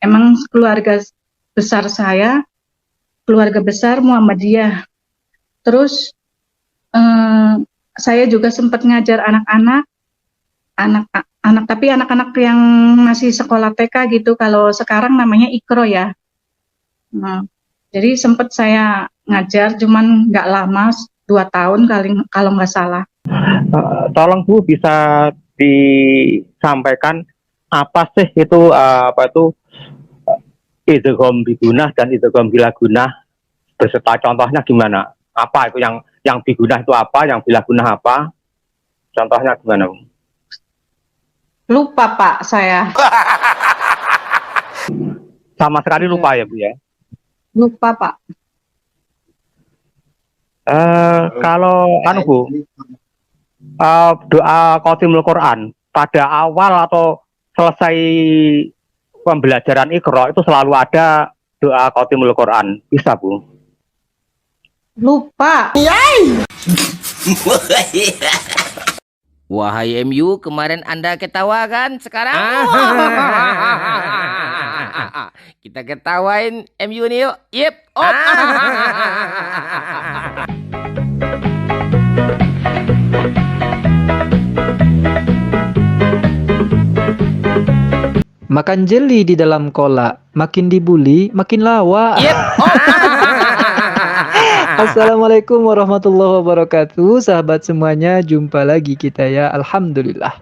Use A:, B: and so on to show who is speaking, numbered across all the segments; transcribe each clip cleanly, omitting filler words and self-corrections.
A: Emang keluarga besar saya, keluarga besar Muhammadiyah. Terus saya juga sempat ngajar anak-anak, tapi anak-anak yang masih sekolah TK gitu. Kalau sekarang namanya Ikro ya. Nah, jadi sempat saya ngajar, cuman nggak lama, 2 tahun kalau nggak salah.
B: Tolong Bu bisa disampaikan apa sih itu idgham bigunah dan idgham bilagunah beserta contohnya gimana? Apa itu yang bigunah itu apa, yang bilagunah apa? Contohnya gimana, Bu?
A: Lupa Pak saya.
B: Sama sekali lupa ya, Bu ya.
A: Lupa Pak.
B: Kalau Bu, doa Khotimul Quran pada awal atau selesai pembelajaran Iqra itu selalu ada doa Khotimul Quran. Bisa, Bu?
A: Lupa.
C: Wahai MU, kemarin Anda ketawa kan? Sekarang kita ketawain MU nih yuk. Yep.
D: Makan jeli di dalam kola, makin dibully, makin lawa.
C: Yep.
D: Assalamualaikum warahmatullahi wabarakatuh. Sahabat semuanya, jumpa lagi kita ya. Alhamdulillah.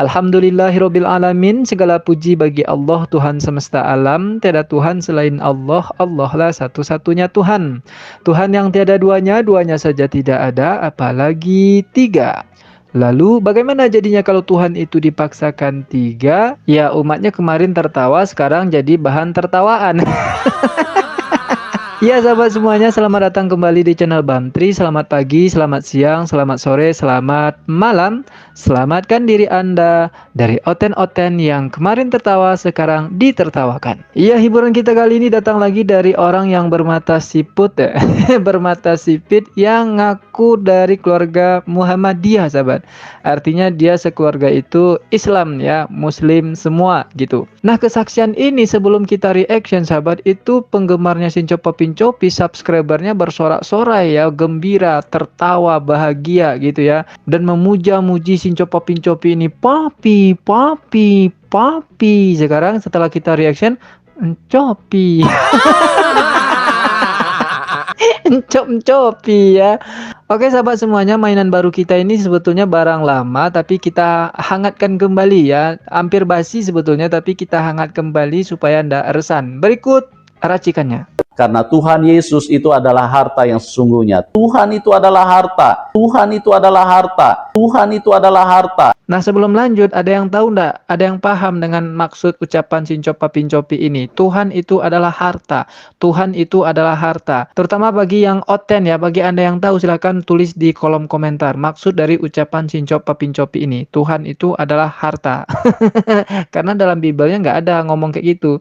D: Alhamdulillahirabbil alamin. Segala puji bagi Allah, Tuhan semesta alam. Tiada Tuhan selain Allah. Allah lah satu-satunya Tuhan. Tuhan yang tiada duanya, duanya saja tidak ada, apalagi tiga. Lalu bagaimana jadinya kalau Tuhan itu dipaksakan tiga? Ya umatnya kemarin tertawa, sekarang jadi bahan tertawaan. Ya sahabat semuanya, selamat datang kembali di channel Bantri. Selamat pagi, selamat siang, selamat sore, selamat malam. Selamatkan diri Anda dari oten-oten yang kemarin tertawa, sekarang ditertawakan. Iya, hiburan kita kali ini datang lagi dari orang yang bermata siput ya. Bermata sipit yang ngaku dari keluarga Muhammadiyah sahabat. Artinya dia sekeluarga itu Islam ya, Muslim semua gitu. Nah, kesaksian ini sebelum kita reaction sahabat, itu penggemarnya Sinco Papincopi, subscribernya bersorak-sorai ya, gembira, tertawa, bahagia gitu ya, dan memuja-muji Sinco Papincopi ini, papi, papi, papi. Sekarang setelah kita reaction, Copi. Encop-encopi ya. Oke sahabat semuanya, mainan baru kita ini sebetulnya barang lama, tapi kita hangatkan kembali ya. Hampir basi sebetulnya, tapi kita hangat kembali supaya Anda resan. Berikut racikannya.
E: Karena Tuhan Yesus itu adalah harta yang sesungguhnya. Tuhan itu adalah harta. Tuhan itu adalah harta. Tuhan itu adalah harta.
D: Nah, sebelum lanjut, ada yang tahu enggak? Ada yang paham dengan maksud ucapan Sinco Papincopi ini? Tuhan itu adalah harta. Tuhan itu adalah harta. Terutama bagi yang oten ya, bagi Anda yang tahu silahkan tulis di kolom komentar. Maksud dari ucapan Sinco Papincopi ini, Tuhan itu adalah harta. Karena dalam Bibelnya nggak ada ngomong kayak gitu.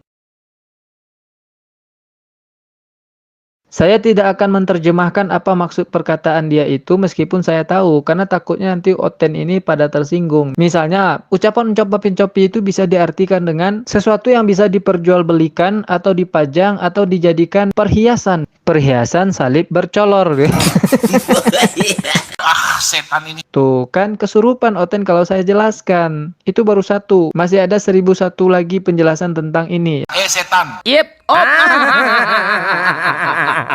D: Saya tidak akan menerjemahkan apa maksud perkataan dia itu meskipun saya tahu, karena takutnya nanti oten ini pada tersinggung. Misalnya, ucapan Papincopi itu bisa diartikan dengan sesuatu yang bisa diperjualbelikan atau dipajang atau dijadikan perhiasan. Perhiasan salib bercolor.
F: Setan ini.
D: Tuh kan kesurupan oten kalau saya jelaskan. Itu baru satu. Masih ada 1001 lagi penjelasan tentang ini.
F: Setan.
C: Yep.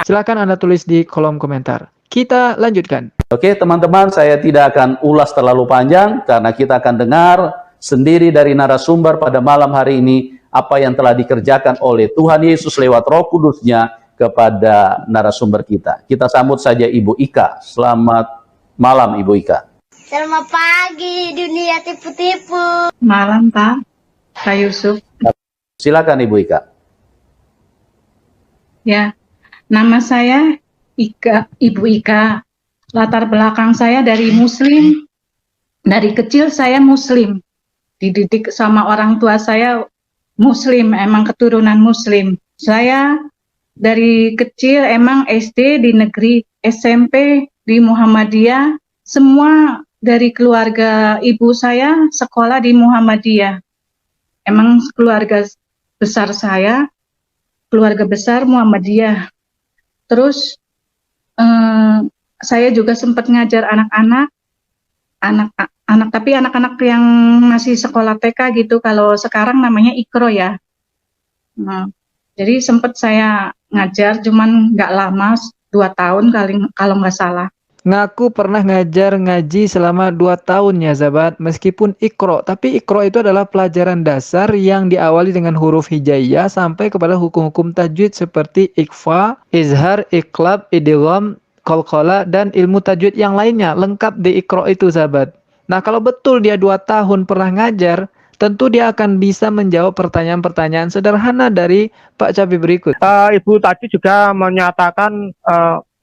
D: Silakan Anda tulis di kolom komentar. Kita lanjutkan.
E: Oke teman-teman, saya tidak akan ulas terlalu panjang karena kita akan dengar sendiri dari narasumber pada malam hari ini apa yang telah dikerjakan oleh Tuhan Yesus lewat Roh Kudus-Nya kepada narasumber kita. Kita sambut saja Ibu Ika. Selamat malam Ibu Ika.
G: Selamat pagi dunia tipu-tipu.
A: Malam Pak Yusuf.
E: Silakan Ibu Ika.
A: Ya, nama saya Ika, Ibu Ika. Latar belakang saya dari Muslim. Dari kecil saya Muslim. Dididik sama orang tua saya Muslim, emang keturunan Muslim. Saya dari kecil emang SD di negeri, SMP di Muhammadiyah. Semua dari keluarga ibu saya sekolah di Muhammadiyah. Emang keluarga besar saya, keluarga besar Muhammadiyah. Terus saya juga sempat ngajar anak-anak tapi anak-anak yang masih sekolah TK gitu. Kalau sekarang namanya Ikro ya. Nah, jadi sempat saya ngajar, cuman nggak lama, 2 tahun kalau nggak salah.
D: Ngaku pernah ngajar ngaji selama 2 tahun ya sahabat, meskipun Iqra, tapi Iqra itu adalah pelajaran dasar yang diawali dengan huruf hijaiyah sampai kepada hukum-hukum tajwid seperti ikhfa, izhar, iqlab, idgham, qalqalah, dan ilmu tajwid yang lainnya, lengkap di Iqra itu sahabat. Nah kalau betul dia 2 tahun pernah ngajar, tentu dia akan bisa menjawab pertanyaan-pertanyaan sederhana dari Pak Cabi berikut.
B: Ibu tadi juga menyatakan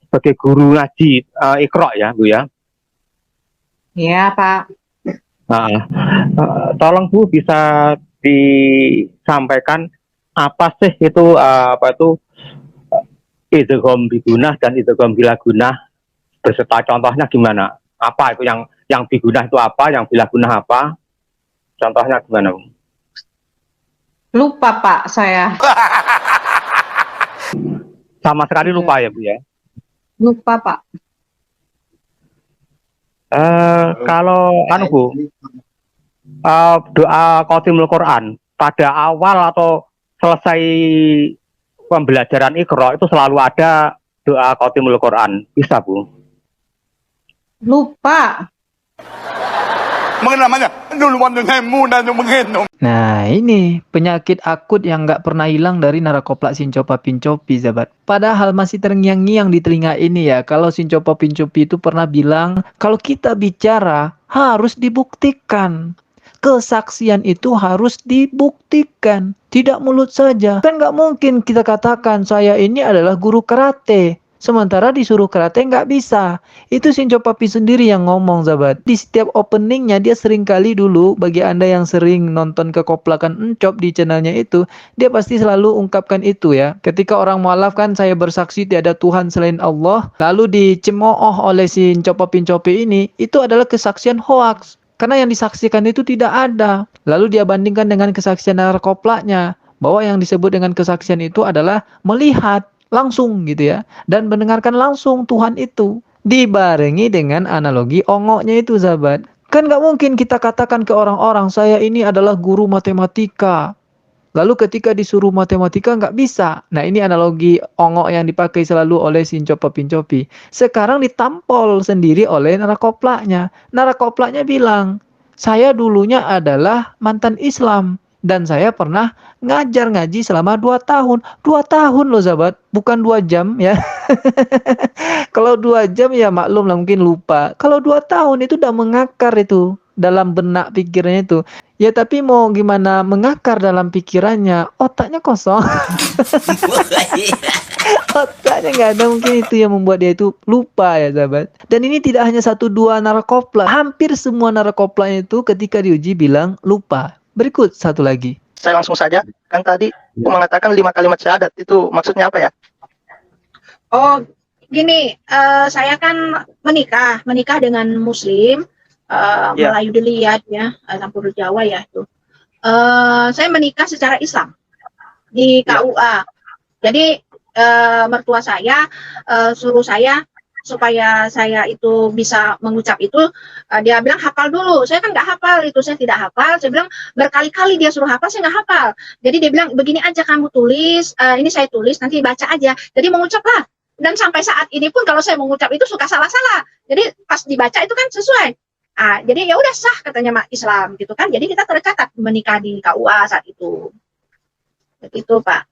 B: sebagai guru ngaji Iqra ya Bu ya.
A: Iya Pak.
B: Nah, tolong Bu bisa disampaikan apa sih itu idgham bigunah dan idgham bilagunah, beserta contohnya gimana? Apa itu yang bigunah itu apa, yang bilagunah apa? Contohnya gimana Bu?
A: Lupa Pak saya.
B: Sama sekali lupa ya Bu ya.
A: Lupa Pak.
B: Kalau Bu, doa khotimul Quran pada awal atau selesai pembelajaran Iqra itu selalu ada doa khotimul Quran, bisa Bu?
A: Lupa.
D: Nah ini penyakit akut yang nggak pernah hilang dari Narakoplak Sincopa Pincopi sahabat. Padahal masih terngiang-ngiang di telinga ini ya, kalau Sincopa Pincopi itu pernah bilang kalau kita bicara harus dibuktikan. Kesaksian itu harus dibuktikan, tidak mulut saja. Kan nggak mungkin kita katakan saya ini adalah guru karate, sementara disuruh karate nggak bisa. Itu Sinco Papi sendiri yang ngomong sahabat. Di setiap openingnya dia sering kali dulu, bagi anda yang sering nonton kekoplakan Encop di channelnya itu, dia pasti selalu ungkapkan itu ya. Ketika orang mualaf kan saya bersaksi tiada Tuhan selain Allah, lalu dicemooh oleh Sinco Papi ini, itu adalah kesaksian hoaks. Karena yang disaksikan itu tidak ada. Lalu dia bandingkan dengan kesaksian Narakoplaknya, bahwa yang disebut dengan kesaksian itu adalah melihat langsung gitu ya, dan mendengarkan langsung Tuhan itu, dibarengi dengan analogi ongoknya itu sahabat. Kan nggak mungkin kita katakan ke orang-orang saya ini adalah guru matematika, lalu ketika disuruh matematika nggak bisa. Nah ini analogi ongok yang dipakai selalu oleh Sincopa Pincopi. Sekarang ditampol sendiri oleh Narakoplaknya. Narakoplaknya bilang, saya dulunya adalah mantan Islam dan saya pernah ngajar ngaji selama 2 tahun. 2 tahun loh sahabat, bukan 2 jam ya. Kalau 2 jam ya maklum lah mungkin lupa. Kalau 2 tahun itu udah mengakar itu dalam benak pikirannya itu. Ya tapi mau gimana mengakar dalam pikirannya, otaknya kosong. Otaknya nggak ada, mungkin itu yang membuat dia itu lupa ya sahabat. Dan ini tidak hanya 1-2 Narakoplak, hampir semua Narakoplaknya itu ketika diuji bilang lupa. Berikut satu lagi.
F: Saya langsung saja, kan tadi aku mengatakan 5 kalimat syahadat, itu maksudnya apa ya?
H: Oh, gini, saya kan menikah dengan Muslim, Melayu dilihat ya, campur Jawa ya itu. Saya menikah secara Islam di KUA. Jadi mertua saya suruh saya supaya saya itu bisa mengucap itu, dia bilang hafal dulu. Saya kan nggak hafal itu, saya tidak hafal. Saya bilang berkali-kali dia suruh hafal, saya nggak hafal. Jadi dia bilang begini aja kamu tulis, ini saya tulis, nanti baca aja. Jadi mengucaplah. Dan sampai saat ini pun kalau saya mengucap itu suka salah-salah. Jadi pas dibaca itu kan sesuai. Jadi ya udah sah katanya mak Islam gitu kan. Jadi kita tercatat menikah di KUA saat itu. Begitu Pak.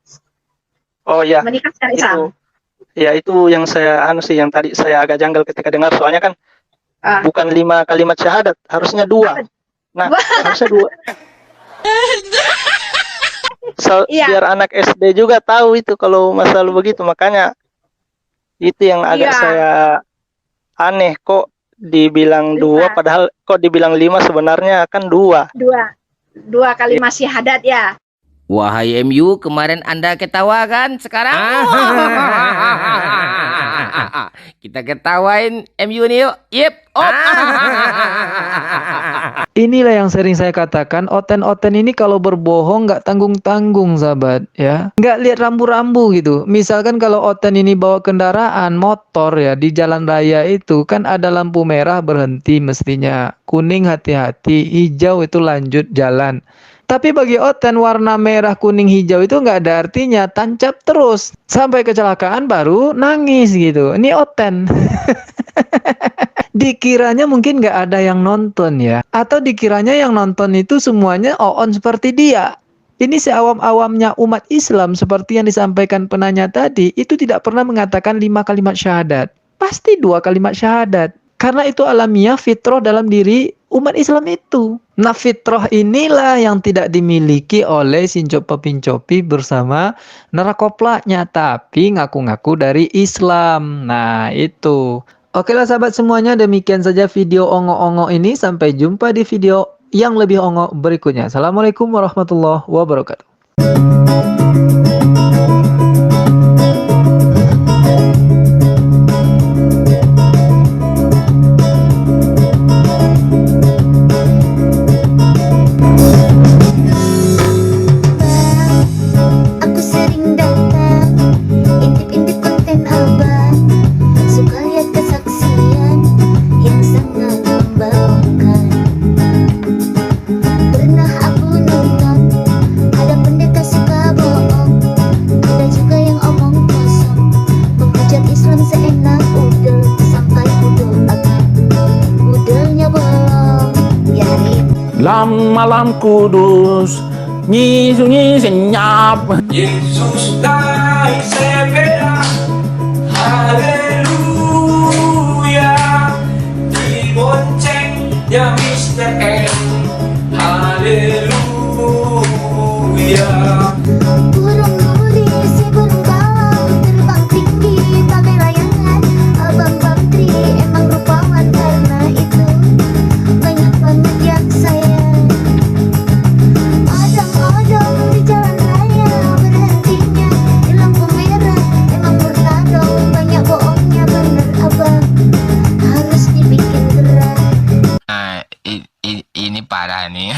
F: Oh ya.
H: Menikah secara Islam.
F: Ya itu yang saya yang tadi saya agak janggal ketika dengar, soalnya kan bukan 5 kalimat syahadat, harusnya 2. Nah, harusnya 2. Biar anak SD juga tahu itu kalau masalah begitu, makanya itu yang agak saya aneh, kok dibilang 2 padahal kok dibilang 5, sebenarnya kan 2.
H: 2 kalimat syahadat ya.
C: Wahai MU, kemarin Anda ketawa kan? Sekarang Kita ketawain MU nih yuk. Yep. Oh.
D: Inilah yang sering saya katakan, oten-oten ini kalau berbohong nggak tanggung-tanggung, sahabat, ya. Nggak lihat rambu-rambu gitu. Misalkan kalau oten ini bawa kendaraan motor ya di jalan raya itu kan ada lampu merah berhenti mestinya, kuning hati-hati, hijau itu lanjut jalan. Tapi bagi oten warna merah, kuning, hijau itu nggak ada artinya, tancap terus sampai kecelakaan baru nangis gitu. Ini oten. Dikiranya mungkin nggak ada yang nonton ya, atau dikiranya yang nonton itu semuanya on seperti dia. Ini seawam-awamnya umat Islam seperti yang disampaikan penanya tadi, itu tidak pernah mengatakan 5 kalimat syahadat. Pasti 2 kalimat syahadat. Karena itu alamiah fitrah dalam diri umat Islam itu. Nah, fitrah inilah yang tidak dimiliki oleh sincopa-pincopi bersama narakoplaknya, tapi ngaku-ngaku dari Islam. Nah, itu. Oke lah sahabat semuanya, demikian saja video ongo-ongo ini. Sampai jumpa di video yang lebih ongo berikutnya. Assalamualaikum warahmatullahi wabarakatuh.
G: Aku sering datang, intip-intip konten abang, suka lihat kesaksian yang sangat membanggakan. Pernah aku nonton, ada pendeta suka bohong, ada juga yang omong kosong, menghujat Islam seenak udel, sampai udel akan udelnya bolong. Biarin.
E: Lam malam kudus, nyi senyap.
I: Yesus naik sepeda, haleluya, diboncengnya Mr. M, haleluya.
G: Burung duri si burung galau terbang tinggi bagai layangan. Abang Bantri emang rupawan, karena itu banyak banget yang sayang. Odong-odong di jalan raya, berhentinya di lampu merah. Emang murna dong, banyak bohongnya, bener abang, harus dibikin gerak.
C: Ini parah nih.